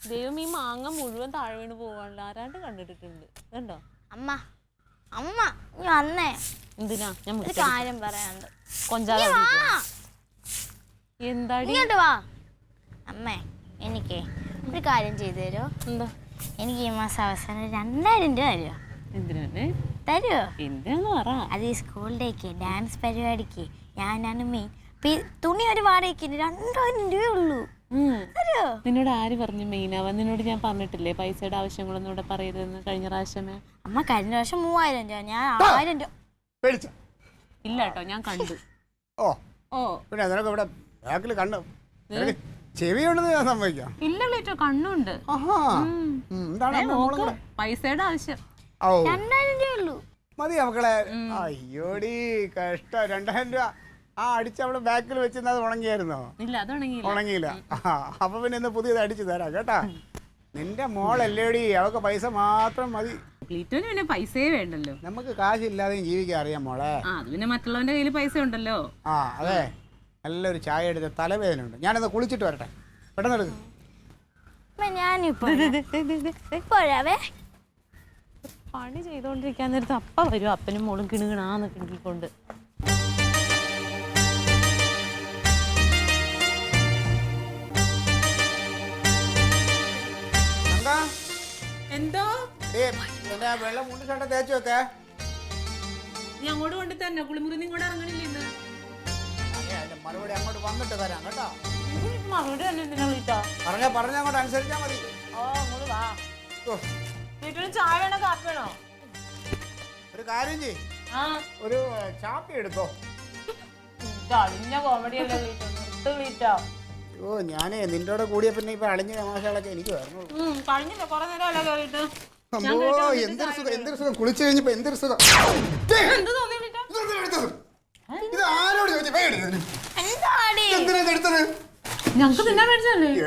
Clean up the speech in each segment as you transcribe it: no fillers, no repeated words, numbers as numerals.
ദൈവം ഈ മാങ്ങ മുഴുവൻ താഴെ വീണ് പോകാനുള്ള ആരാണ്ട് കണ്ടിട്ടുണ്ട് കണ്ടോ? അമ്മ അമ്മ നീ വന്നേ. എന്തിനാ? ഞാൻ ഒരു കാര്യം പറയാനുണ്ട്. എന്താടി? ഇങ്ങോട്ട് വാ. അമ്മേ എനിക്ക് ഒരു കാര്യം ചെയ്തു തരുമോ? എന്താ? എനിക്ക് ഈ മാസം അവസാനം 2000 രൂപ തരുമോ? എന്തിനാ തരുമോ? എന്തിനാന്ന് പറ. അത് ഈ സ്കൂളിലേക്ക് ഡാൻസ് പരിപാടിക്ക് ഞാനാണ് മെയിൻ. തുണി ഒരു വാടകയ്ക്ക് 2000 രൂപയേ ഉള്ളൂ. നിന്നോട് ആര് പറഞ്ഞു മെയിനാവാൻ? നിന്നോട് ഞാൻ പറഞ്ഞിട്ടില്ലേ പൈസയുടെ ആവശ്യങ്ങളൊന്നും ഇവിടെ പറയരുതെന്ന് കഴിഞ്ഞ പ്രാവശ്യമേ? അമ്മ കഴിഞ്ഞ പ്രാവശ്യം 3000 രൂപ, ഞാൻ 1000 രൂപ. ഇല്ല കേട്ടോ, ഞാൻ കണ്ടു. പിന്നെ നിനക്ക് ഇവിടെ ബാക്കിൽ കണ്ടു ചെവിയുണ്ടെന്ന് ഞാൻ സമ്മതിക്കാം. ഇല്ല കേട്ടോ, കണ്ണുണ്ട്. പൈസയുടെ ആവശ്യം 2000 രൂപയേ ഉള്ളൂ. മതി മക്കളെ. അയ്യോടി കഷ്ടം. 2000 രൂപ ആ അടിച്ച് അവിടെ ബാക്കിൽ വെച്ചിരുന്നത് അത് ഉണങ്ങിയായിരുന്നോ? ഇല്ല, അത് ഉണങ്ങിയില്ല. അപ്പൊ പിന്നെ ഇന്ന് പുതിയത് അടിച്ചു തരാം കേട്ടാ. നിന്റെ മോളല്ലേടി, അവൾക്ക് പൈസ മാത്രം മതി. പിന്നെ പൈസയെ വേണ്ടല്ലോ. നമുക്ക് കാശില്ലാതെയും ജീവിക്കാൻ അറിയാം മോളെ. അത് പിന്നെ മറ്റുള്ളവന്റെ കയ്യിൽ പൈസ ഉണ്ടല്ലോ. അതെ. നല്ലൊരു ചായ എടുത്ത് തലവേദന ഉണ്ട്. ഞാനത് കുളിച്ചിട്ട് വരട്ടെ. പെട്ടെന്ന് എടുക്കും. പണി ചെയ്തോണ്ടിരിക്കാൻ നേരത്ത് അപ്പ വരും അപ്പനും മോളും കിണുകിണാന്ന് കിണുകിക്കൊണ്ട്. എന്തോ വെള്ളം മുണ്ട് ഷർട്ട് തേച്ചു വെക്കേ. നീ അങ്ങോട്ട് കൊണ്ട് തന്നെ കുളിമുറി ഇങ്ങോട്ട് ഇറങ്ങണില്ലേ? മറുപടി അങ്ങോട്ട് വന്നിട്ട് തരാം കേട്ടോ. മറുപടി തന്നെ എന്തിനാ വിളിച്ചാ? പറഞ്ഞ അങ്ങോട്ട് അനുസരിച്ചാ മതി. ചായ വേണോ കാപ്പി വേണോ? ഒരു കാര്യം ചെയ്യ്, ഒരു ചാപ്പി എടുത്തോ. ഓ ഞാനേ നിന്റെ കൂടെ കൂടിയ പിന്നെ ഇപ്പൊ അളിഞ്ഞ തമാശകളൊക്കെ എനിക്ക് വരണുള്ളൂ. എന്തൊരു സുഖം, എന്തൊരു സുഖം. കുളിച്ചു കഴിഞ്ഞപ്പോ എന്തൊരു സുഖം. ഇത് ആരോട്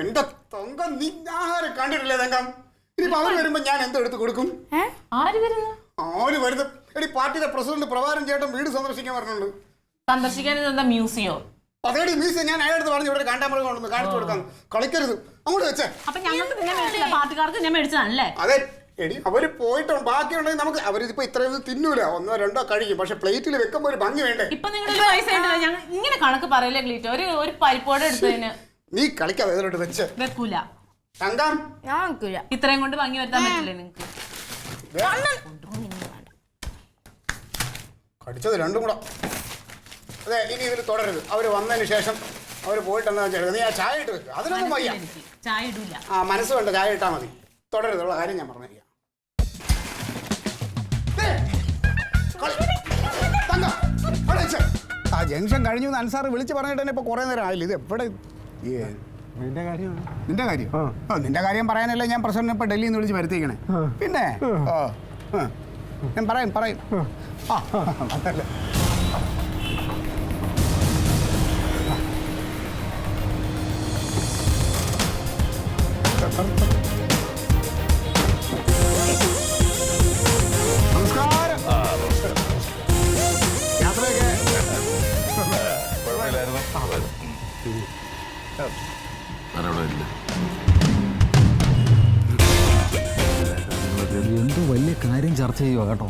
എന്റെ തൊങ്കം, നീ ആഹാരം കണ്ടിട്ടില്ലേ തങ്കം? ഇനിയിപ്പോ അവര് വരുമ്പോ ഞാൻ എന്തോ എടുത്ത് കൊടുക്കും? ആര് വരുന്നു? എടി പാർട്ടിയുടെ പ്രസിഡന്റ് പ്രഭാരം ചേട്ടൻ വീട് സന്ദർശിക്കാൻ പറഞ്ഞുള്ളൂ. സന്ദർശിക്കാൻ എന്താ മ്യൂസിയോ? അതേടി മ്യൂസിയം ഞാൻ അയാളടുത്ത് പറഞ്ഞു ഇവിടെ കാണ്ടാമൃഗം കൊണ്ടൊന്ന് കാണിച്ചു കൊടുക്കാം. കളിക്കരുത്, അങ്ങോട്ട് വെച്ചേ. അപ്പൊ ഞങ്ങൾക്ക് പാർട്ടിക്കാർക്ക് ഞാൻ മേടിച്ചതാണല്ലേ? അതെ എടി, അവര് പോയിട്ട് ബാക്കിയുണ്ടെങ്കിൽ നമുക്ക് അവരിപ്പോ ഇത്രയും തിന്നൂല, 1 2 കഴിക്കും. പക്ഷെ പ്ലേറ്റിൽ വെക്കുമ്പോ ഒരു ഭംഗി വേണ്ടേ? ഇപ്പൊ നിങ്ങളുടെ പൈസ ഇങ്ങനെ കണക്ക് പറയല്ലേ ഗ്ലീറ്റോ? ഒരു പരിപ്പോടെ എടുത്തതിന് നീ കളിക്കാതെ ഇതിലോട്ട് വെച്ച് വെക്കൂല. തങ്കം ഇത്രയും കൊണ്ട് ഭംഗി വരുത്താൻ പറ്റില്ലേ നിങ്ങക്ക്? കടിച്ചത് രണ്ടും കൂടെ. അതെ, ഇനി ഇതിൽ തുടരരുത്. അവര് വന്നതിന് ശേഷം അവര് പോയിട്ട് എന്താ വെച്ചാൽ നീ ആ ചായ ഇട്ട് വെക്കുക. അതിനൊന്നും വയ്യ. ചായ ഇടൂല. മനസ്സ് വേണ്ട, ചായ ഇട്ടാ മതി. തുടരുതുള്ള കാര്യം ഞാൻ പറഞ്ഞിരിക്കാം. ആ ജംഗ്ഷൻ കഴിഞ്ഞു അൻസാർ വിളിച്ച് പറഞ്ഞിട്ട് തന്നെ ഇപ്പൊ കുറെ നേരം ആയില്ല. ഇത് എവിടെ? നിന്റെ കാര്യം പറയാനല്ലേ ഞാൻ പ്രസിഡന്റ് ഇപ്പൊ ഡൽഹിയിൽ നിന്ന് വിളിച്ച് വരുത്തിക്കണേ. പിന്നെ ഞാൻ പറയും നമസ്കാരം. യാത്രയൊക്കെ എന്തോ വലിയ കാര്യം ചർച്ച ചെയ്യുക കേട്ടോ.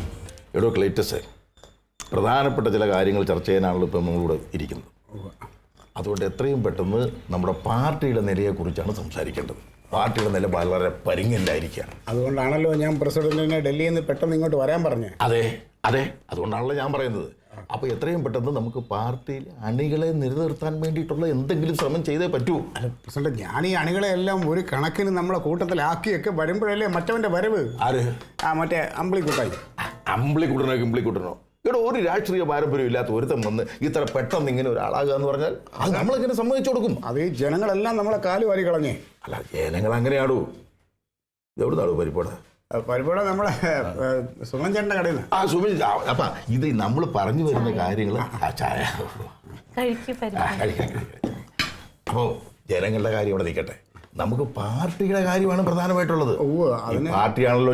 എടോ ക്ലൈറ്റസേ, പ്രധാനപ്പെട്ട ചില കാര്യങ്ങൾ ചർച്ച ചെയ്യാനാണല്ലോ ഇപ്പം നമ്മളിവിടെ ഇരിക്കുന്നത്. അതുകൊണ്ട് എത്രയും പെട്ടെന്ന് നമ്മുടെ പാർട്ടിയുടെ നിലയെക്കുറിച്ചാണ് സംസാരിക്കേണ്ടത്. പാർട്ടിയുടെ നില വളരെ പരിങ്ങില്ലായിരിക്കുകയാണ്. അതുകൊണ്ടാണല്ലോ ഞാൻ പ്രസിഡന്റിനെ ഡൽഹിയിൽ നിന്ന് പെട്ടെന്ന് ഇങ്ങോട്ട് വരാൻ പറഞ്ഞത്. അതെ, അതുകൊണ്ടാണല്ലോ ഞാൻ പറയുന്നത്. അപ്പോൾ എത്രയും പെട്ടെന്ന് നമുക്ക് പാർട്ടിയിൽ അണികളെ നിലനിർത്താൻ വേണ്ടിയിട്ടുള്ള എന്തെങ്കിലും ശ്രമം ചെയ്തേ പറ്റൂ. അല്ല പ്രസിഡന്റ്, ഞാൻ ഈ അണികളെ എല്ലാം ഒരു കണക്കിന് നമ്മളെ കൂട്ടത്തിലാക്കിയൊക്കെ വരുമ്പോഴല്ലേ മറ്റവന്റെ വരവ്. ആര്? മറ്റേ അമ്പിളിക്കുട്ടായി. അമ്പിളിക്കുട്ടനോ ഇവിടെ ഒരു രാഷ്ട്രീയ പാരമ്പര്യം ഇല്ലാത്ത ഒരുത്തം വന്ന് ഇത്ര പെട്ടെന്ന് ഇങ്ങനെ ഒരാളാകുക എന്ന് പറഞ്ഞാൽ അത് നമ്മളെങ്ങനെ സമ്മതിച്ചു കൊടുക്കും? അത് ഈ ജനങ്ങളെല്ലാം നമ്മളെ കാല് വാരി കളഞ്ഞേ. അല്ല, ജനങ്ങൾ അങ്ങനെയാടൂ. എവിടുന്നാടൂ പരിപ്പോടെ? പരിപ്പോടെ നമ്മളെ സുമൻ ചേട്ടൻ്റെ കടയിൽ നിന്ന്. സുമൻ. അപ്പം ഇത് നമ്മൾ പറഞ്ഞു വരുന്ന കാര്യങ്ങൾ ചായ അപ്പോൾ ജനങ്ങളുടെ കാര്യം ഇവിടെ നിൽക്കട്ടെ. നമുക്ക് പാർട്ടിയുടെ കാര്യമാണ് പ്രധാനമായിട്ടുള്ളത്. പാർട്ടിയാണല്ലോ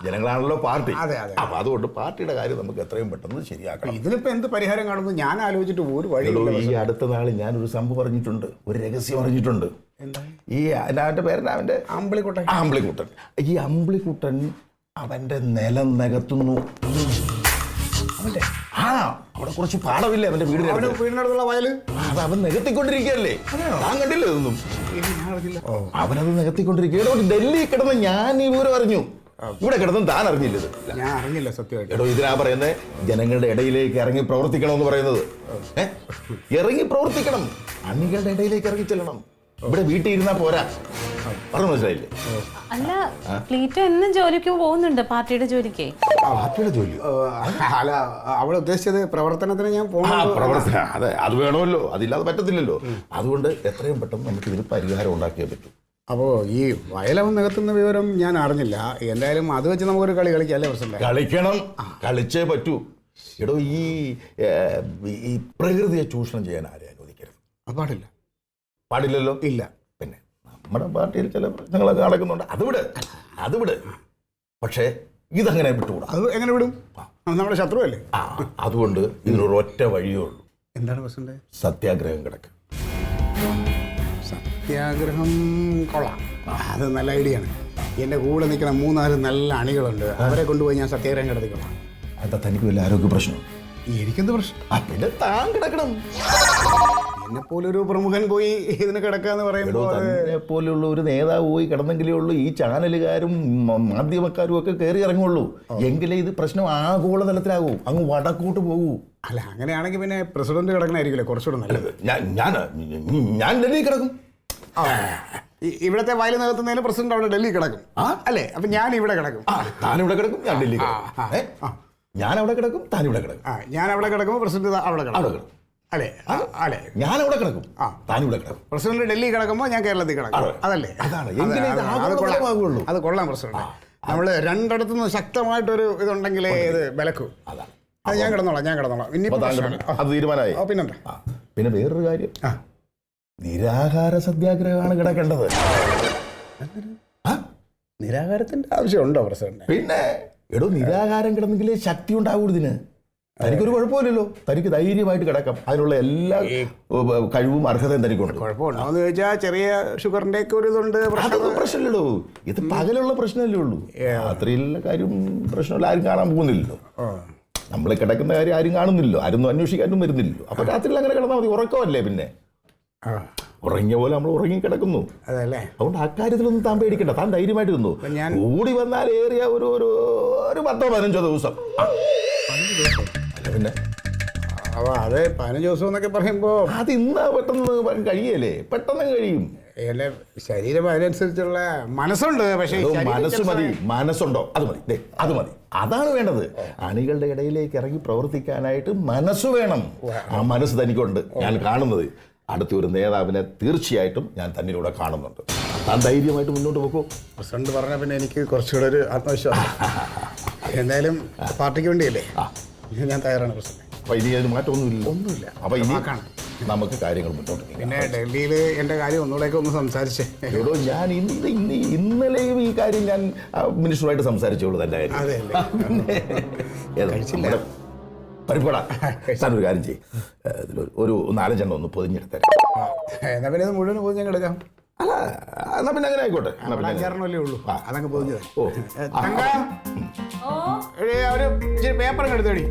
ജനങ്ങളാണല്ലോ പാർട്ടി. അപ്പൊ അതുകൊണ്ട് പാർട്ടിയുടെ കാര്യം നമുക്ക് എത്രയും പെട്ടെന്ന് ശരിയാക്കണം. ഇതിനിപ്പോ എന്ത് പരിഹാരം കാണുന്നു ഞാൻ ആലോചിച്ചിട്ട് ഒരു വഴി. ഈ അടുത്ത നാളിൽ ഞാനൊരു സംഭവം പറഞ്ഞിട്ടുണ്ട്, ഒരു രഹസ്യം അറിഞ്ഞിട്ടുണ്ട്. ഈ അവൻ്റെ പേരൻ അവൻ്റെ അമ്പിളിക്കുട്ടൻ. അമ്പിളിക്കുട്ടൻ. ഈ അമ്പിളിക്കുട്ടൻ അവൻ്റെ നിലം നികത്തുന്നു. അവൻ്റെ അവിടെ കുറച്ച് പാടമില്ലേ അവൻ്റെ വീടിനടുത്തുള്ള വയല്? അത് അവൻ നികത്തിക്കൊണ്ടിരിക്കുകയല്ലേ? താൻ കണ്ടില്ലേ ഇതൊന്നും? അവനത് നികത്തിക്കൊണ്ടിരിക്കുകയോ ഡൽഹി കിടന്ന് ഞാൻ ഈ വിവരം അറിഞ്ഞു. ഇവിടെ കിടന്നും താൻ അറിഞ്ഞില്ലത്? ഞാൻ അറിഞ്ഞില്ല സത്യമായിട്ട്. എടോ, ഇതിനാ പറയുന്നത് ജനങ്ങളുടെ ഇടയിലേക്ക് ഇറങ്ങി പ്രവർത്തിക്കണമെന്ന് പറയുന്നത്. ഇറങ്ങി പ്രവർത്തിക്കണം, അണികളുടെ ഇടയിലേക്ക് ഇറങ്ങി ചെല്ലണം. ഇവിടെ വീട്ടിൽ ഇരുന്നാ പോരാ. പറഞ്ഞു മനസ്സിലായില്ലേ? അല്ല, ക്ലീറ്റോ എന്നും ജോലിക്ക് പോകുന്നുണ്ട്, പാർട്ടിയുടെ ജോലിക്ക്. പാർട്ടിയുടെ ജോലി? അല്ല, അവൾ ഉദ്ദേശിച്ചത് പ്രവർത്തനത്തിന് ഞാൻ പ്രവർത്തന. അതെ, അത് വേണമല്ലോ, അതില്ലാതെ പറ്റത്തില്ലല്ലോ. അതുകൊണ്ട് എത്രയും പെട്ടെന്ന് നമുക്ക് ഇതിന് പരിഹാരം ഉണ്ടാക്കിയേ പറ്റൂ. അപ്പോൾ ഈ വയലവൻ നികത്തുന്ന വിവരം ഞാൻ അറിഞ്ഞില്ല. എന്തായാലും അത് വെച്ച് നമുക്കൊരു കളി കളിക്കാം അല്ലേ പ്രസിഡന്റ്? കളിക്കണം, കളിച്ചേ പറ്റൂ. എടോ, ഈ പ്രകൃതിയെ ചൂഷണം ചെയ്യാൻ ആരെയും അനുവദിക്കരുത്. പാടില്ല. പാടില്ലല്ലോ? ഇല്ല. പിന്നെ നമ്മുടെ പാർട്ടിയിൽ ചില പ്രശ്നങ്ങളൊക്കെ നടക്കുന്നുണ്ട്, അത് വിട്. പക്ഷേ ഇതങ്ങനെ വിട്ടുകൂടാ. അത് എങ്ങനെ വിടും? നമ്മുടെ ശത്രു അല്ലേ? അതുകൊണ്ട് ഇതിനൊരു ഒറ്റ വഴിയേ ഉള്ളൂ. എന്താണ് പ്രസിഡന്റ്? സത്യാഗ്രഹം കിടക്കുക. സത്യാഗ്രഹം കൊള്ളാം, അത് നല്ല ഐഡിയ ആണ്. എൻ്റെ കൂടെ നിൽക്കുന്ന 3-4 നല്ല അണികളുണ്ട്, അവരെ കൊണ്ടുപോയി ഞാൻ സത്യാഗ്രഹം കിടത്തിക്കൊള്ളാം. എന്താ തനിക്ക് വല്ല ആരോഗ്യ പ്രശ്നം? എനിക്കെന്ത് പ്രശ്നം? പിന്നെ താൻ കിടക്കണം. എന്നെ പോലൊരു പ്രമുഖൻ പോയി ഇതിന് കിടക്കാന്ന് പറയുമ്പോൾ തന്നെ പോലെയുള്ള ഒരു നേതാവ് പോയി കിടന്നെങ്കിലേ ഉള്ളൂ ഈ ചാനലുകാരും മാധ്യമക്കാരും ഒക്കെ കയറി ഇറങ്ങുള്ളൂ. എങ്കിലേ ഇത് പ്രശ്നം ആഗോളതലത്തിലാകൂ, അങ്ങ് വടക്കോട്ട് പോകൂ. അല്ല, അങ്ങനെയാണെങ്കിൽ പിന്നെ പ്രസിഡന്റ് കിടക്കണായിരിക്കില്ലേ കുറച്ചുകൂടെ നല്ലത്? ഞാൻ ഡൽഹി കിടക്കും. ഇവിടത്തെ വയൽ നികത്തുന്നതിന് പ്രസിഡന്റ് അവിടെ ഡൽഹി കിടക്കും അല്ലേ? അപ്പൊ ഞാൻ ഇവിടെ കിടക്കും. താനിവിടെ കിടക്കും, ഞാൻ ഡൽഹി കിടക്കും. ഞാൻ അവിടെ കിടക്കും, താനിവിടെ കിടക്കും. ഞാൻ അവിടെ കിടക്കുമ്പോൾ പ്രസിഡന്റ് അവിടെ കിടക്കും അല്ലേ? അല്ലേ, ഞാൻ അവിടെ കിടക്കും, താനിവിടെ കിടക്കും. പ്രസിഡന്റ് ഡൽഹി കിടക്കുമ്പോൾ ഞാൻ കേരളത്തിൽ കിടക്കും. അതല്ലേ? അത് കൊള്ളാം പ്രസിഡന്റ്. നമ്മള് രണ്ടിടത്തുനിന്ന് ശക്തമായിട്ടൊരു ഇതുണ്ടെങ്കിലേ ഇത് വിലക്കൂ. അത് ഞാൻ കിടന്നോളാം. അത് തീരുമാനമായി. പിന്നെന്താ? പിന്നെ വേറൊരു കാര്യം, നിരാഹാര സത്യാഗ്രഹമാണ് കിടക്കേണ്ടത്. നിരാഹാരത്തിന്റെ ആവശ്യമുണ്ടോ പ്രസിഡന്റ്? പിന്നെ എടോ, നിരാഹാരം കിടന്നെങ്കിലേ ശക്തി ഉണ്ടാവൂ ഇതിന്. തനിക്കൊരു കുഴപ്പമില്ലല്ലോ, തനിക്ക് ധൈര്യമായിട്ട് കിടക്കാം. അതിനുള്ള എല്ലാ കഴിവും അർഹതയും തനിക്കുണ്ട്. കുഴപ്പമുണ്ടോന്ന് ചോദിച്ചാൽ ചെറിയ ഷുഗറിന്റെ ഒക്കെ ഒരു ഇതുണ്ട്. പ്രശ്നമില്ലടോ, ഇത് പകലുള്ള പ്രശ്നമല്ലേ ഉള്ളൂ. രാത്രിയിലുള്ള കാര്യം പ്രശ്നമില്ല, ആരും കാണാൻ പോകുന്നില്ലല്ലോ. നമ്മൾ കിടക്കുന്ന കാര്യം ആരും കാണുന്നില്ലല്ലോ, ആരും അന്വേഷിക്കാനും വരുന്നില്ലല്ലോ. അപ്പൊ രാത്രിയിൽ അങ്ങനെ കിടന്നാൽ മതി, ഉറക്കമല്ലേ. പിന്നെ ഉറങ്ങിയ പോലെ നമ്മൾ ഉറങ്ങി കിടക്കുന്നു. അതല്ലേ? അതുകൊണ്ട് അക്കാര്യത്തിലൊന്നും താൻ പേടിക്കണ്ട, താൻ ധൈര്യമായിട്ട് നിന്നു. കൂടി വന്നാൽ ഏറിയ ഒരു 10-15 ദിവസം. അല്ല പിന്നെ അത് 15 ദിവസം എന്നൊക്കെ പറയുമ്പോ അത് ഇന്ന് പെട്ടെന്ന് കഴിയല്ലേ? പെട്ടെന്ന് കഴിയും. എന്റെ ശരീരം അതിനനുസരിച്ചുള്ള മനസ്സുണ്ട്. പക്ഷേ മനസ്സ് മതി, മനസ്സുണ്ടോ? അത് മതി. അതാണ് വേണ്ടത്. അണികളുടെ ഇടയിലേക്ക് ഇറങ്ങി പ്രവർത്തിക്കാനായിട്ട് മനസ്സ് വേണം. ആ മനസ്സ് തനിക്കുണ്ട്, ഞാൻ കാണുന്നത്. അടുത്ത ഒരു നേതാവിനെ തീർച്ചയായിട്ടും ഞാൻ തന്നിലൂടെ കാണുന്നുണ്ട്. താൻ ധൈര്യമായിട്ട് മുന്നോട്ട് പോക്കൂ. പ്രസിഡന്റ് പറഞ്ഞ പിന്നെ എനിക്ക് കുറച്ചുകൂടെ ഒരു ആത്മവിശ്വാസം. എന്തായാലും പാർട്ടിക്ക് വേണ്ടിയല്ലേ, ഞാൻ തയ്യാറാണ് പ്രസിഡന്റ്. അപ്പൊ ഇനി അതിന് മാറ്റമൊന്നുമില്ല. അപ്പൊ ഇനി നമുക്ക് കാര്യങ്ങൾ മുന്നോട്ട്. പിന്നെ ഡൽഹിയിൽ എൻ്റെ കാര്യം ഒന്നുകൂടെയൊക്കെ ഒന്ന് സംസാരിച്ചേ. എടോ, ഞാൻ ഇന്നലെയും ഈ കാര്യം ഞാൻ മിനിസ്റ്ററുമായിട്ട് സംസാരിച്ചോളൂ തൻ്റെ കാര്യം. പരിപ്പോടാ, താനൊരു കാര്യം ചെയ്യും, ഒരു 4-5 എണ്ണം ഒന്ന് പൊതിഞ്ഞെടുത്തേ. എന്നാ പിന്നെ മുഴുവൻ പൊതിഞ്ഞ് എടുക്കാം. അല്ല, എന്നാ പിന്നെ അങ്ങനെ ആയിക്കോട്ടെ. 5-6 ഉള്ളൂ, അതങ്ങ് പൊതിഞ്ഞത്. ഒരു പേപ്പർ എടുത്തേടി.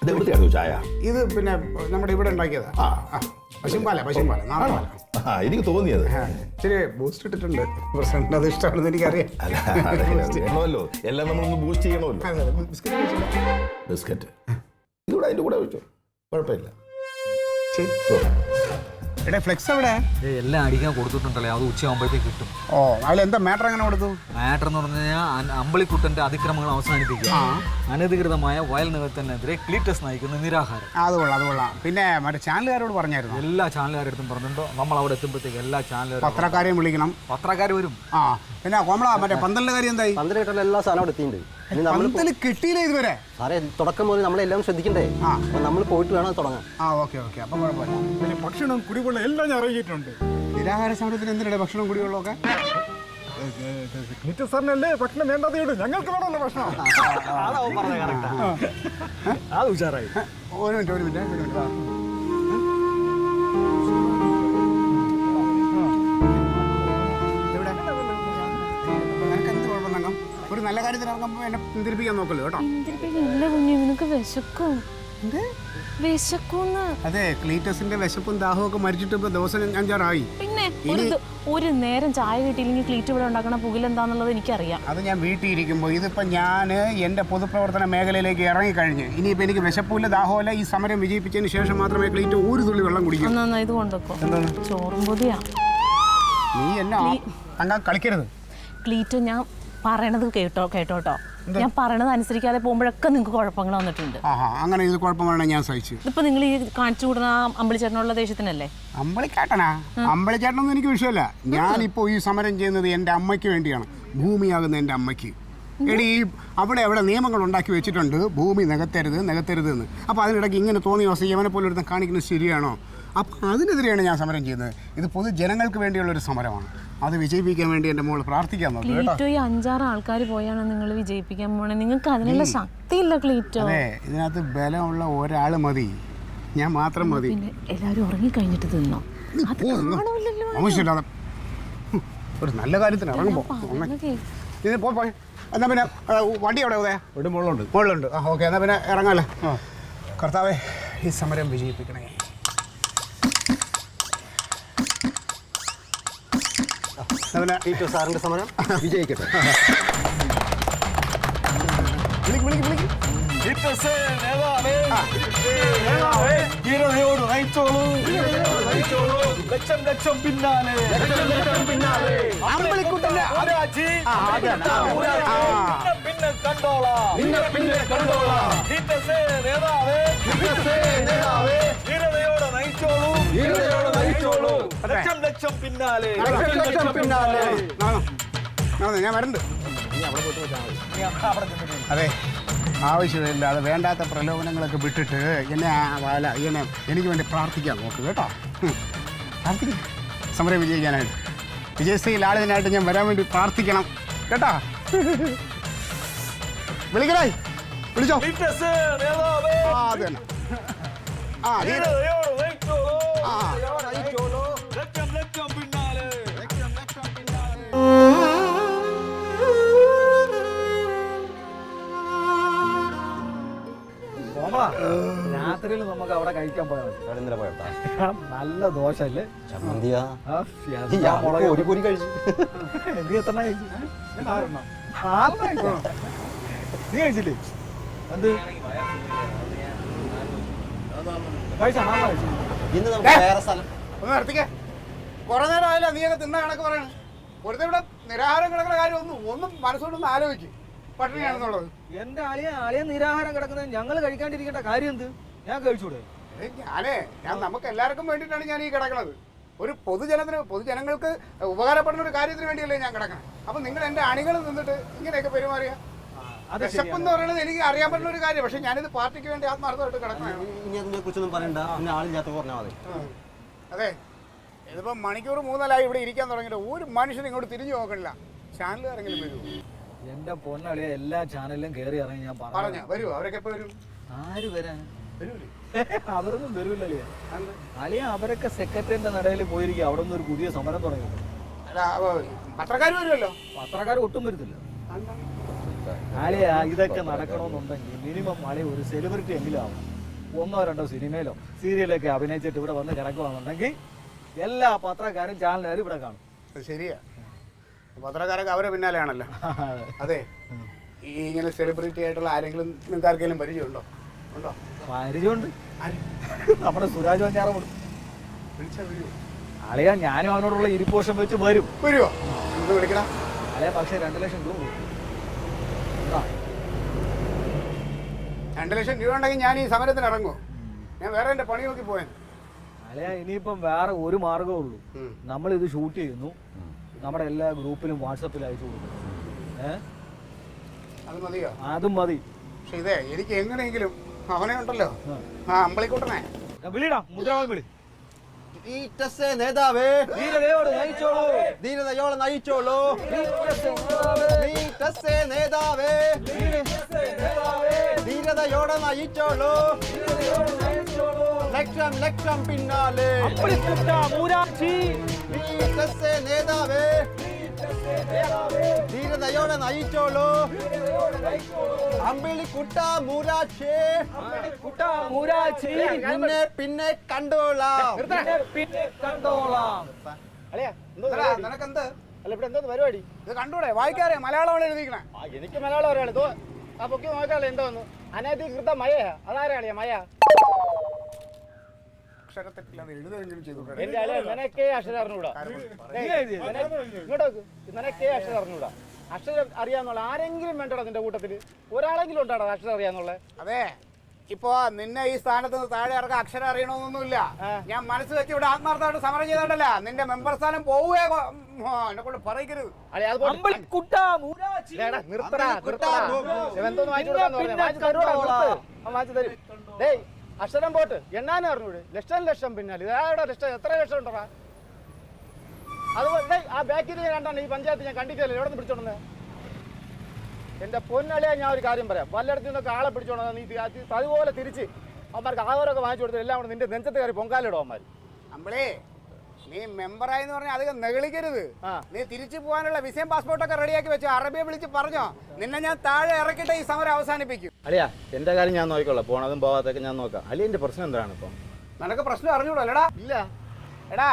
ഇതെവിടുത്തെയാണോ ചായ? ഇത് പിന്നെ നമ്മുടെ ഇവിടെ ഉണ്ടാക്കിയതാ. പശുമ്പാല നാടൻ പാല. എനിക്ക് തോന്നിയത്. ഇച്ചിരി ബൂസ്റ്റ് ഇട്ടിട്ടുണ്ട് പ്രസിഡന്റ്, അത് ഇഷ്ടമാണെന്ന് എനിക്കറിയാം. വേണമല്ലോ, എല്ലാം നമ്മളൊന്ന് ബൂസ്റ്റ് ചെയ്യണമല്ലോ. ബിസ്ക്കറ്റ് ഇതുകൂടെ അതിൻ്റെ കൂടെ വെച്ചോ, കുഴപ്പമില്ല. എടേ, ഫ്ലെക്സ് എവിടെ? എല്ലാം അടിക്കാൻ കൊടുത്തിട്ടുണ്ടല്ലേ, അത് ഉച്ചയാകുമ്പോഴത്തേക്ക് കിട്ടും. ഓ, അതിലെന്താ മാറ്റർ എങ്ങനെ കൊടുത്തു? മാറ്റർ എന്ന് പറഞ്ഞു കഴിഞ്ഞാൽ അമ്പിളിക്കുട്ടന്റെ അതിക്രമങ്ങൾ അവസാനിപ്പിക്കുക, അനധികൃതമായ വയൽ നികത്തലിനെതിരെ ക്ലീറ്റസ് നയിക്കുന്ന നിരാഹാരം. അത് കൊള്ളാം. പിന്നെ മറ്റേ ചാനലുകാരോട് പറഞ്ഞായിരുന്നു? എല്ലാ ചാനലുകാരെടുത്തും പറഞ്ഞിട്ടുണ്ടോ? നമ്മൾ അവിടെ എത്തുമ്പോഴത്തേക്ക് എല്ലാ ചാനലുകാരും, പത്രക്കാരെയും വിളിക്കണം. പത്രക്കാർ വരും. പിന്നെ കോമള മറ്റേ പന്തലിന്റെ കാര്യം എന്തായി? പന്തൽ കിട്ടാൻ എല്ലാ സാധനം അവിടെ എത്തിയിട്ടുണ്ട്. പന്തൽ കിട്ടിയില്ല ഇതുവരെ. സാറേ, തുടക്കം മുതൽ നമ്മളെല്ലാം ശ്രദ്ധിക്കണ്ടേ? നമ്മൾ പോയിട്ട് വേണം തുടങ്ങാൻ. ഓക്കെ. അപ്പം കുഴപ്പമില്ല. പിന്നെ ഭക്ഷണം കുടിവെള്ളം എല്ലാം ഞാൻ അറിയിച്ചിട്ടുണ്ട്. നിരാഹാര സമരത്തിന് എന്തിനാണ് ഭക്ഷണം കുടിവെള്ളമൊക്കെ? സാറിനല്ലേ ഭക്ഷണം വേണ്ടതേ ഉള്ളൂ, ഞങ്ങൾക്ക് വേണമല്ലോ ഭക്ഷണം. അത് ഉഷാറായി. ഒരു മിനിറ്റ്. നല്ല കാര്യത്തിന് ഇറങ്ങുമ്പോൾ എന്നെ പിന്തിരിപ്പിക്കാൻ നോക്കല്ലോ കേട്ടോ. ഇല്ല കുഞ്ഞു, നിനക്ക് വിശക്കും. വിശക്കൂന്ന്. അതെ, ക്ലീറ്റസിന്റെ വിശപ്പും ദാഹവും ഒക്കെ മരിച്ചിട്ട് ഇപ്പൊ ദിവസം 5-6 പിന്നെ ഒരു നേരം ചായ കിട്ടിയില്ലെങ്കിൽ ക്ലീറ്റ് ഇവിടെ ഉണ്ടാക്കണ പുകിലെന്താന്നുള്ളത് എനിക്കറിയാം. അത് ഞാൻ വീട്ടിൽ ഇരിക്കുമ്പോൾ ഇതിപ്പോൾ ഞാൻ എൻ്റെ പൊതുപ്രവർത്തന മേഖലയിലേക്ക് ഇറങ്ങിക്കഴിഞ്ഞ് ഇനിയിപ്പോൾ എനിക്ക് വിശപ്പില്ല ദാഹമല്ല. ഈ സമരം വിജയിപ്പിച്ചതിന് ശേഷം മാത്രമേ ക്ലീറ്റ് ഒരു തുള്ളി വെള്ളം കുടിക്കൂ. എന്നാ ഇത് കൊണ്ടൊക്കെ ചോറും പൊതിയാ. നീ എന്നെ തങ്ങാൻ കളിക്കരുത്. ക്ലീറ്റ്, ഞാൻ പറയണത് കേട്ടോട്ടോ. ഞാൻ പറയണത് അനുസരിക്കാതെ പോകുമ്പോഴൊക്കെ നിങ്ങൾക്ക് കുഴപ്പങ്ങൾ വന്നിട്ടുണ്ട്. അങ്ങനെ ഇത് കുഴപ്പം വേണം ഞാൻ സഹിച്ചു. ഇപ്പൊ നിങ്ങൾ ഈ കാണിച്ചു കൂടുന്ന അമ്പളിച്ചേട്ടനുള്ള ദേഷ്യത്തിനല്ലേ? അമ്പളിച്ചേട്ടനൊന്നും എനിക്ക് വിഷയമല്ല. ഞാനിപ്പോൾ ഈ സമരം ചെയ്യുന്നത് എൻ്റെ അമ്മയ്ക്ക് വേണ്ടിയാണ്, ഭൂമിയാകുന്ന എൻ്റെ അമ്മയ്ക്ക്. എടി, അവിടെ നിയമങ്ങൾ ഉണ്ടാക്കി വെച്ചിട്ടുണ്ട്, ഭൂമി നികത്തരുത് എന്ന്. അപ്പോൾ അതിനിടയ്ക്ക് ഇങ്ങനെ തോന്നിയ അവസ്ഥ യവനെ പോലെ ഒരുത്തൻ കാണിക്കുന്നത് ശരിയാണോ? അപ്പോൾ അതിനെതിരെയാണ് ഞാൻ സമരം ചെയ്യുന്നത്. ഇത് പൊതുജനങ്ങൾക്ക് വേണ്ടിയുള്ളൊരു സമരമാണ്. അത് വിജയിപ്പിക്കാൻ വേണ്ടി എൻ്റെ മോള് പ്രാർത്ഥിക്കാൻ നോക്കും. ക്ലീറ്റോ, ഈ 5-6 ആൾക്കാർ പോയാണ് നിങ്ങൾ വിജയിപ്പിക്കാൻ പോണേ. നിങ്ങൾക്ക് അതിനുള്ള ശക്തിയില്ല ക്ലീറ്റോ. അതെ, ഇതിനകത്ത് ബലമുള്ള ഒരാൾ മതി, ഞാൻ മാത്രം മതി. പിന്നെ എല്ലാവരും ഉറങ്ങി കഴിഞ്ഞിട്ട് തിന്നോ? ആവശ്യമില്ലാതെ ഒരു നല്ല കാര്യത്തിന് ഇറങ്ങുമ്പോൾ ഇത് പോയി. എന്നാൽ പിന്നെ വണ്ടി എവിടെ ഉദയ? മുകളിലുണ്ട്. ഓക്കെ, എന്നാൽ പിന്നെ ഇറങ്ങാമല്ലോ. കർത്താവേ, ഈ സമരം വിജയിപ്പിക്കണേ. സാറിന്റെ സമരം വിജയിക്കട്ടെ. ലക്ഷം പിന്നാലെ പിന്നെ കണ്ടോളാം. ധീരതയോടെ നയിച്ചോളൂ. ലക്ഷം പിന്നാലെ. ഞാൻ വരുന്നുണ്ട്. അതെ, ആവശ്യമില്ലാതെ വേണ്ടാത്ത പ്രലോഭനങ്ങളൊക്കെ വിട്ടിട്ട് എന്നെ എനിക്ക് വേണ്ടി പ്രാർത്ഥിക്കാൻ നോക്ക് കേട്ടോ. പ്രാർത്ഥിക്കും സമരം വിജയിക്കാനായിട്ട്. വിജയശ്രീ ലാളിനായിട്ട് ഞാൻ വരാൻ വേണ്ടി പ്രാർത്ഥിക്കണം കേട്ടോ. വിളിക്കണേ, വിളിച്ചോ. അത് തന്നെ. രാത്രിയിൽ നമുക്ക് അവിടെ കഴിക്കാൻ പോയാൽ നല്ല ദോശ അല്ലേ? ഒരു പൊരി കഴിച്ചു. നീ എത്ര കഴിച്ചു? നീ കഴിച്ചില്ലേ? എന്ത് ഇന്ന് നമുക്ക് വേറെ സ്ഥലം ഒന്ന് നിർത്തിക്കേ. കുറെ നേരം ആയില്ല നീയൊക്കെ തിന്ന കണക്ക് പറയണം. ഒരുത്തർ ഇവിടെ നിരാഹാരം കിടക്കുന്ന കാര്യം ഒന്നും മനസ്സുകൊണ്ടൊന്ന് ആലോചിക്കും. പട്ടിണിയാണെന്നുള്ളത്. എന്റെ ആളിയ നിരാഹാരം കിടക്കുന്നത് ഞങ്ങൾ കഴിക്കാണ്ടിരിക്കേണ്ട കാര്യം എന്ത്? ഞാൻ കഴിച്ചൂടെ? ഞാൻ നമുക്ക് എല്ലാവർക്കും വേണ്ടിയിട്ടാണ് ഞാൻ ഈ കിടക്കണത്. ഒരു പൊതുജനങ്ങൾക്ക് ഉപകാരപ്പെടുന്ന ഒരു കാര്യത്തിന് വേണ്ടിയല്ലേ ഞാൻ കിടക്കണം. അപ്പൊ നിങ്ങൾ എന്റെ അണികൾ നിന്നിട്ട് ഇങ്ങനെയൊക്കെ പെരുമാറിയ വിശപ്പെന്ന് പറയുന്നത് എനിക്ക് അറിയാൻ പറ്റുന്ന ഒരു കാര്യം. പക്ഷെ ഞാനിത് പാർട്ടിക്ക് വേണ്ടി ആത്മാർത്ഥമായിട്ട് കിടക്കണം. ഇനി അതിനെ കുറിച്ചൊന്നും പറയണ്ട. ആളില്ലാത്ത പറഞ്ഞാൽ മതി. അതെ, ഇതിപ്പോ മണിക്കൂർ 3 ഇവിടെ ഇരിക്കാൻ തുടങ്ങിയിട്ട് ഒരു മനുഷ്യൻ ഇങ്ങോട്ട് തിരിഞ്ഞു നോക്കണില്ല. ചാനലുകാരെങ്കിലും വരുമോ? എന്റെ പൊന്നളിയ എല്ലാ ചാനലിലും കയറി ഇറങ്ങി ഞാൻ പറഞ്ഞ വരുമോ? അവരൊക്കെ എപ്പോ വരും? ആര് വരാൻ? അവരൊന്നും വരൂല്ലേ അളിയ. അവരൊക്കെ സെക്രട്ടറിന്റെ നടയിൽ പോയിരിക്കും. അവിടെ നിന്ന് ഒരു പുതിയ സമരം തുടങ്ങി. പത്രക്കാർ വരുമല്ലോ. പത്രക്കാർ ഒട്ടും വരുത്തില്ല ആളിയ. ഇതൊക്കെ നടക്കണമെന്നുണ്ടെങ്കിൽ മിനിമം ആളിയ ഒരു സെലിബ്രിറ്റി എങ്കിലും ആവും. 1-2 സിനിമയിലോ സീരിയലൊക്കെ അഭിനയിച്ചിട്ട് ഇവിടെ വന്ന് കിടക്കുകയാണെന്നുണ്ടെങ്കിൽ എല്ലാ പത്രക്കാരും ചാനലുകാരും ഇവിടെ കാണും. ശരിയാ, പത്രക്കാരൊക്കെ അവരെ പിന്നാലെയാണല്ലോ. അതെ, ഈ ഇങ്ങനെ സെലിബ്രിറ്റി ആയിട്ടുള്ള ആരെങ്കിലും നിങ്ങൾക്ക് ആർക്കെങ്കിലും പരിചയമുണ്ടോ? പരിചയമുണ്ട്. നമ്മുടെ സുരാജ് വഞ്ഞാറോട് ആളിയാ. ഞാനും അവനോടുള്ള ഇരിപ്പോഷം വെച്ച് വരുമോ? വിളിക്കണം അല്ലെ. പക്ഷെ 2 ലക്ഷം രൂപ 2 ലക്ഷം രൂപ ഉണ്ടെങ്കിൽ ഞാൻ ഈ സമരത്തിന് ഇറങ്ങുമോ? ഞാൻ വേറെ എൻ്റെ പണി നോക്കി പോയാൽ. അല്ലെ, ഇനിയിപ്പം വേറെ ഒരു മാർഗമേ ഉള്ളൂ. നമ്മളിത് ഷൂട്ട് ചെയ്യുന്നു, നമ്മുടെ എല്ലാ ഗ്രൂപ്പിലും വാട്സപ്പിൽ അയച്ചു കൊടുക്കും. അത് മതിയോ? അതും മതി. പക്ഷെ ഇതേ എനിക്ക് എങ്ങനെയെങ്കിലും അവനെ ഉണ്ടല്ലോ, അമ്പളിക്കൂട്ടനെ വിളിടാ. മുദ്രാവാക്യം വിളി. നേതാവേ, ധീരതയോടെ നയിച്ചോളൂ. ധീരതയോടെ നയിച്ചോളൂ. നേതാവേ, ധീരതയോടെ നയിച്ചോളൂ. ലക്ഷം പിന്നാലെ. നേതാവേ, ധീരതയോടെ ധീരതയോടെ നയിച്ചോളൂ. അമ്പിളിക്കുട്ട മൂരാച്ചി, നിന്നെ പിന്നെ കണ്ടോളാം. നിനക്കെന്ത് അല്ല ഇവിടെ എന്തോ പരിപാടി? ഇത് കണ്ടൂടെ? വായിക്കാറിയാം, മലയാളമാണ് എഴുതിക്കണേ. എനിക്ക് മലയാളം അറിയാലോ. ഇതോ ആ പൊക്കി നോക്കാളെ എന്തോന്ന് അനധികൃത മഴയാ. അതാരാളിയാ മഴ? അക്ഷരത്തെറ്റില്ലാതെ എഴുതുകയെങ്കിലും ചെയ്തു. എന്റെ അല്ലേ നിനക്കേ അക്ഷരം അറിഞ്ഞൂടാ. ഇങ്ങോട്ട് നിനക്കേ അക്ഷരം അറിഞ്ഞൂടാ. അക്ഷരം അറിയാന്നുള്ള ആരെങ്കിലും വേണ്ടടാ നിന്റെ കൂട്ടത്തില്? ഒരാളെങ്കിലും ഉണ്ടാടാ അക്ഷരം അറിയാന്നുള്ള? അതെ, ഇപ്പൊ നിന്നെ ഈ സ്ഥാനത്ത് നിന്ന് താഴെ ഇറക്കാൻ അക്ഷരം അറിയണമെന്നൊന്നുമില്ല. ഞാൻ മനസ്സ് വെച്ച് ഇവിടെ ആത്മാർത്ഥമായിട്ട് സമരം ചെയ്തോണ്ടല്ല. നിന്റെ മെമ്പർ സ്ഥാനം പോവുകയെ എന്നെ കൊണ്ട് പറയിക്കരുത്. അക്ഷരം പോട്ട് എണ്ണാനും അറിഞ്ഞൂടെ? ലക്ഷം പിന്നാലെ ഇതായുടെ ലക്ഷം എത്ര ലക്ഷം ഉണ്ടോ? അതുപോലെ ആ ബാക്കിൽ കണ്ടാണ് ഈ പഞ്ചായത്ത് ഞാൻ കണ്ടിട്ടില്ല. എവിടെ നിന്ന് പിടിച്ചോണ്ടെന്ന്? എന്റെ പൊന്നളിയാ, ഞാൻ ഒരു കാര്യം പറയാം. വല്ലയിടത്തു നിന്നൊക്കെ ആളെ പിടിച്ചോണ്ടാ നീ അതുപോലെ തിരിച്ച് അവന്മാർക്ക് ആഹാരമൊക്കെ വാങ്ങിച്ചു കൊടുത്തിട്ട് എല്ലാം കൂടെ നിന്റെ നെഞ്ചത്ത് കയറി പൊങ്കാലിടും അവന്മാർ. അമ്പളേ, നീ മെമ്പറായെന്ന് പറഞ്ഞാൽ അധികം നെകളിക്കരുത്. നീ തിരിച്ചു പോകാനുള്ള വിസയും പാസ്പോർട്ടൊക്കെ റെഡിയാക്കി വെച്ചോ. അറബിയെ വിളിച്ച് പറഞ്ഞോ, നിന്നെ ഞാൻ താഴെ ഇറക്കിയിട്ട് ഈ സമരം അവസാനിപ്പിക്കും. അളിയാ എന്റെ കാര്യം ഞാൻ നോക്കിക്കോളാം. പോണതും പോകാത്തൊക്കെ ഞാൻ നോക്കാം. അളിയന്റെ പ്രശ്നം എന്താണ് ഇപ്പം? നിനക്ക് പ്രശ്നം അറിഞ്ഞൂടോ? അല്ലടാ ഇല്ല. എടാ,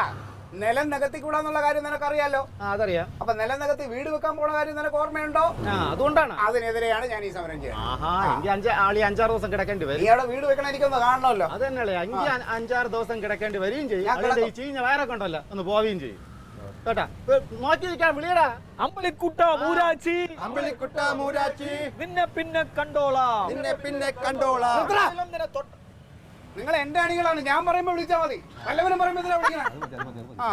നിലം നികത്തിക്കൂടാന്നുള്ള കാര്യം നിനക്കറിയാലോ. അതറിയാം. അപ്പൊ നിലം നികത്തി വീട് വെക്കാൻ പോണ കാര്യം നിനക്ക് ഓർമ്മയുണ്ടോ? അതുകൊണ്ടാണ്. അതിനെതിരെയാണ് ഞാൻ ഈ സമരം ചെയ്യുന്നത്. ആഹാ, എനിക്ക് 5-6 ദിവസം കിടക്കേണ്ടി വരും. നീ അവിടെ വീട് വെക്കണ എനിക്കൊന്ന് കാണണമല്ലോ. അത് തന്നെയല്ലേ, എനിക്ക് 5-6 ദിവസം കിടക്കേണ്ടി വരികയും ചെയ്യും. ചീഞ്ഞ വയറൊക്കെ ഉണ്ടല്ലോ, ഒന്ന് പോവുകയും ചെയ്യും കേട്ടാ. നോക്കി നിൽക്കാൻ വിളിയടാ. അമ്പിളിക്കുട്ട മൂരാച്ചി, അമ്പിളിക്കുട്ട മൂരാച്ചി, നിന്നെ പിന്നെ കണ്ടോളാം. നിന്നെ പിന്നെ കണ്ടോളാം. നിങ്ങൾ എന്റെ അണികളാണ്. ഞാൻ പറയുമ്പോ വിളിച്ചാൽ മതി. വല്ലവനും പറയുമ്പോ ഇതിലാ വിളിക്കണം. ആ,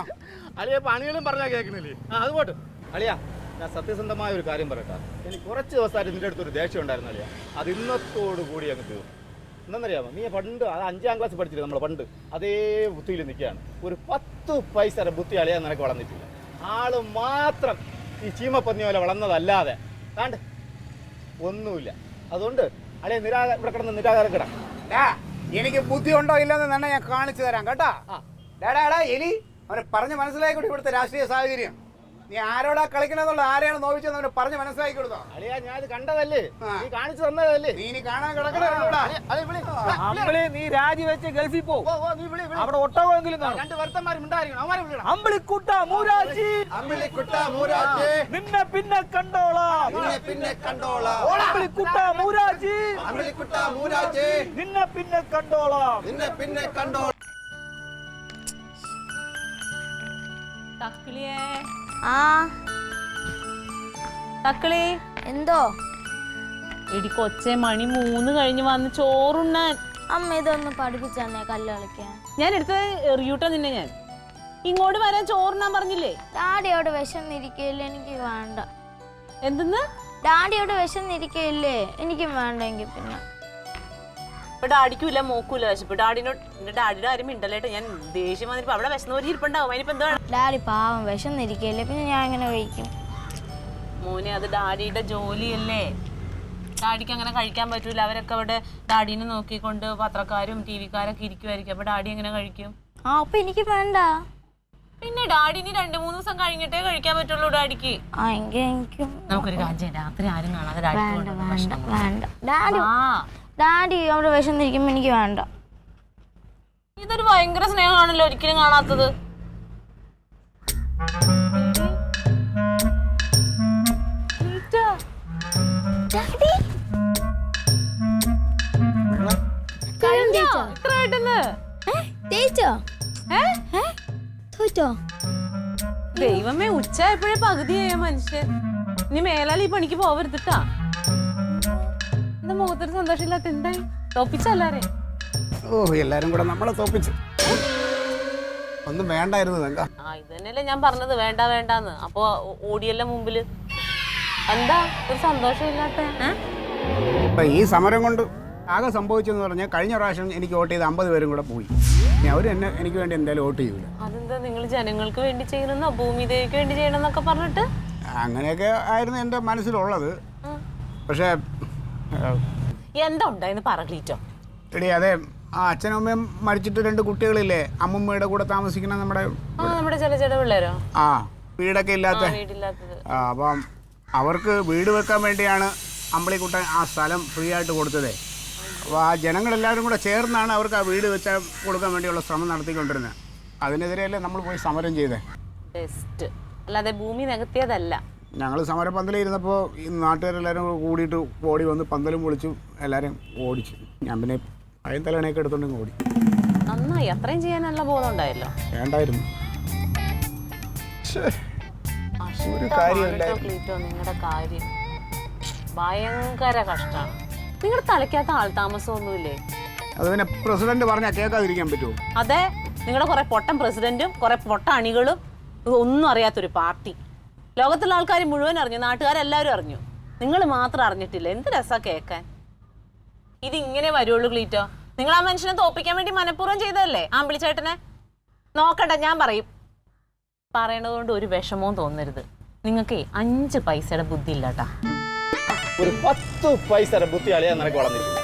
അളിയ പണികളും പറഞ്ഞാൽ കേൾക്കണില്ലേ? അത് പോട്ട്. അളിയാ, ഞാൻ സത്യസന്ധമായ ഒരു കാര്യം പറയട്ടെ. എനിക്ക് കുറച്ച് ദിവസമായിട്ട് നിന്റെ അടുത്തൊരു ദേഷ്യം ഉണ്ടായിരുന്നു അളിയാ. അത് ഇന്നത്തോടു കൂടി അങ്ങ് തീർന്നു. എന്താണെന്നറിയാമോ? നീ പണ്ട് അത് 5ാം ക്ലാസ് പഠിച്ചില്ല നമ്മൾ പണ്ട് അതേ ബുദ്ധിയിൽ നിൽക്കുകയാണ്. ഒരു 10 പൈസയുടെ ബുദ്ധി അളിയാ നിനക്ക് വളർന്നിട്ടില്ല. ആള് മാത്രം ഈ ചീമപ്പന്നി പോലെ വളർന്നതല്ലാതെ കാണ്ട് ഒന്നുമില്ല. അതുകൊണ്ട് അളിയ ഇവിടെ കിടന്ന് നിരാകാരം കിടാം. എനിക്ക് ബുദ്ധി ഉണ്ടോ ഇല്ലെന്ന് തന്നെ ഞാൻ കാണിച്ചു തരാം കേട്ടാ. ഡാടാ എലി, അവനെ പറഞ്ഞ് മനസ്സിലായിക്കോട്ടെ ഇവിടുത്തെ രാഷ്ട്രീയ സാഹചര്യം. നീ ആരോടാ കളിക്കണമെന്നുള്ള ആരെയാണ് നോവിച്ചെന്ന് അവനെ പറഞ്ഞ് മനസ്സിലാക്കി കൊടുത്തോ. അളിയാ ഞാൻ ഇത് കണ്ടതല്ലേ, നീ കാണിച്ചു തന്നതല്ലേ. നീ ഇനി കാണാൻ കിടക്കണ. അമ്പിളി, നീ രാജിവെച്ച് ഗൾഫിൽ പോ. അവിടെ ഒട്ടകമെങ്കിലും കാണും. 2 വർത്തന്മാരും ഉണ്ടായിരിക്കണം. അവന്മാരെ വിളിക്കണം. അമ്പിളിക്കുട്ട മൂരാച്ചി, അമ്പിളിക്കുട്ട മൂരാച്ചി, നിന്നെ പിന്നെ കണ്ടോളാം. നിന്നെ പിന്നെ കണ്ടോളാം. അമ്പിളിക്കുട്ട മൂരാച്ചി, അമ്പിളിക്കുട്ട മൂരാച്ചി, നിന്നെ പിന്നെ കണ്ടോളാം. നിന്നെ പിന്നെ കണ്ടോളാം. തക്കിളിയേ, ആ തക്കിളി. എന്തോ? എടി കൊച്ചേ, മണി 3 കഴിഞ്ഞ് വന്ന് ചോറുണ്ണാൻ. അമ്മ ഇതൊന്ന് പഠിപ്പിച്ചെന്നെ കല്ല് കളിക്കാൻ. ഞാൻ എടുത്ത് എറിയൂട്ടോ നിന്നെ. ഞാൻ ഇങ്ങോട്ട് വരാൻ ചോറുണ്ണാൻ പറഞ്ഞില്ലേ? ഡാഡിയോട് വിശന്നിരിക്കില്ലേ? എനിക്ക് വേണ്ട. എന്തെന്ന്? ഡാഡിയോട് വിശന്നിരിക്കില്ലേ? എനിക്കും വേണ്ടെങ്കിൽ പിന്നെ ഇപ്പൊ ഡാഡിക്കൂല മോക്കൂല വിശപ്പ്. ഡാഡിനോട് എന്റെ ഡാഡിയുടെ കാര്യം മിണ്ടല്ലേട്ടോ. ഞാൻ ദേഷ്യം വന്നിട്ട് അവിടെ വിശന്നവര് ഇരിപ്പുണ്ടാവും. അതിനിപ്പോ എന്താണ്? ഡാഡി പാവം വിശന്നിരിക്കില്ലേ? പിന്നെ ഞാൻ എങ്ങനെ കഴിക്കും? മോനെ, അത് ഡാഡിയുടെ ജോലിയല്ലേ. ഡാഡിക്ക് അങ്ങനെ കഴിക്കാൻ പറ്റൂല. അവരൊക്കെ അവിടെ ഡാഡിനെ നോക്കിക്കൊണ്ട് പത്രക്കാരും ടി വിക്കാരൊക്കെ ഇരിക്കുമായിരിക്കും. അപ്പൊ ഡാഡി എങ്ങനെ കഴിക്കും? ആ, അപ്പൊ എനിക്ക് വേണ്ട. പിന്നെ ഡാഡി ഇനി 2-3 ദിവസം കഴിഞ്ഞിട്ടേ കഴിക്കാൻ പറ്റുള്ളൂ ഡാഡിക്ക്. ആ, എങ്കിൽ എനിക്കും നമുക്കൊരു കാര്യം ചെയ്യാം. രാത്രി ആരും കാണാതെ വേണ്ട വേണ്ട വേണ്ട. ഡാഡി ഡാഡി അവിടെ വിശന്നിരിക്കുമ്പോ എനിക്ക് വേണ്ട. ഇതൊരു ഭയങ്കര സ്നേഹമാണല്ലോ, ഒരിക്കലും കാണാത്തത്. ദൈവമേ, ഉച്ചയായപ്പോഴേ പകുതിയായ മനുഷ്യൻ. ഇനി മേലാൽ ഈ പണിക്ക് പോവരുത്തിട്ടാ. എന്താ മുഖത്തൊരു സന്തോഷമില്ലാത്ത? എന്തായി? തോപ്പിച്ചല്ലാരെ? ഓ, എല്ലാരും കൂടെ നമ്മളെ തോപ്പിച്ച്. ഒന്നും വേണ്ടായിരുന്നു. ഇത് തന്നെയല്ലേ ഞാൻ പറഞ്ഞത്, വേണ്ട വേണ്ടാന്ന്. അപ്പൊ ഓടിയല്ല മുമ്പില്. എന്താ ഒരു സന്തോഷമില്ലാത്ത? ഇപ്പൊ ഈ സമരം കൊണ്ട് ആകെ സംഭവിച്ചെന്ന് പറഞ്ഞാൽ കഴിഞ്ഞ പ്രാവശ്യം എനിക്ക് വോട്ട് ചെയ്ത് 50 പേരും കൂടെ പോയി. ഇനി അവർ എന്നെ എനിക്ക് വേണ്ടി എന്തായാലും വോട്ട് ചെയ്യൂല. അതെന്താ നിങ്ങൾ ജനങ്ങൾക്ക് വേണ്ടി ചെയ്യണമെന്നോ ഭൂമിദേവിക്ക് വേണ്ടി ചെയ്യണമെന്നൊക്കെ പറഞ്ഞിട്ട്? അങ്ങനെയൊക്കെ ആയിരുന്നു എൻ്റെ മനസ്സിലുള്ളത്. പക്ഷേ എന്താ ഉണ്ടായെന്ന് പറയട്ടോ. എടി, അതെ, ആ അച്ഛനും അമ്മയും മരിച്ചിട്ട് 2 കുട്ടികളില്ലേ അമ്മൂമ്മയുടെ കൂടെ താമസിക്കുന്ന നമ്മുടെ നമ്മുടെ ചില പിള്ളേരോ? ആ വീടൊക്കെ ഇല്ലാത്ത. വീടില്ലാത്തത്. അപ്പം അവർക്ക് വീട് വെക്കാൻ വേണ്ടിയാണ് അമ്പളിക്കുട്ടൻ ആ സ്ഥലം ഫ്രീ ആയിട്ട് കൊടുത്തത്. അപ്പോൾ ആ ജനങ്ങളെല്ലാവരും കൂടെ ചേർന്നാണ് അവർക്ക് ആ വീട് വെച്ചാൽ കൊടുക്കാൻ വേണ്ടിയുള്ള ശ്രമം നടത്തിക്കൊണ്ടിരുന്നത്. അതിനെതിരെയല്ലേ നമ്മൾ പോയി സമരം ചെയ്തേ. ബെസ്റ്റ്. അല്ലാതെ ഭൂമി നികത്തിയതല്ല. ഞങ്ങൾ സമരപ്പന്തലിരുന്നപ്പോൾ ഈ നാട്ടുകാരെല്ലാവരും കൂടിയിട്ട് ഓടി വന്ന് പന്തലും പൊളിച്ചു എല്ലാവരും ഓടിച്ചു. ഞാൻ പിന്നെ അയൻ തലണയൊക്കെ എടുത്തോണ്ടെങ്കിൽ ഓടി. നന്നായി, അത്രയും ചെയ്യാനുള്ള ബോധം ഉണ്ടായല്ലോ. വേണ്ടായിരുന്നു. ഒരു ക്ലീറ്റോ, നിങ്ങളുടെ കാര്യം ഭയങ്കര കഷ്ടമാണ്. നിങ്ങളുടെ തലയ്ക്കകത്ത് ആൾതാമസമൊന്നുമില്ലേ? അത് പിന്നെ പ്രസിഡന്റ് പറഞ്ഞാൽ കേൾക്കാതിരിക്കാൻ പറ്റുമോ? അതെ, നിങ്ങളുടെ കുറെ പൊട്ടൻ പ്രസിഡന്റും കുറെ പൊട്ട അണികളും ഒന്നും അറിയാത്തൊരു പാർട്ടി. ലോകത്തുള്ള ആൾക്കാർ മുഴുവൻ അറിഞ്ഞു, നാട്ടുകാരെല്ലാവരും അറിഞ്ഞു, നിങ്ങൾ മാത്രം അറിഞ്ഞിട്ടില്ല. എന്ത് രസാ കേൾക്കാൻ. ഇതിങ്ങനെ വരുള്ളൂ ക്ലീറ്റോ. നിങ്ങൾ ആ മനുഷ്യനെ തോപ്പിക്കാൻ വേണ്ടി മനഃപൂർവ്വം ചെയ്തതല്ലേ ആമ്പിളിച്ചേട്ടനെ? നോക്കട്ടെ, ഞാൻ പറയും. പറയണതുകൊണ്ട് ഒരു വിഷമവും തോന്നരുത്. നിങ്ങൾക്ക് 5 പൈസയുടെ ബുദ്ധി ഇല്ലാട്ടാ. ഒരു 10 പൈസയുടെ ബുദ്ധി അളിയാൻ നിനക്ക് വളർന്നിട്ടില്ല.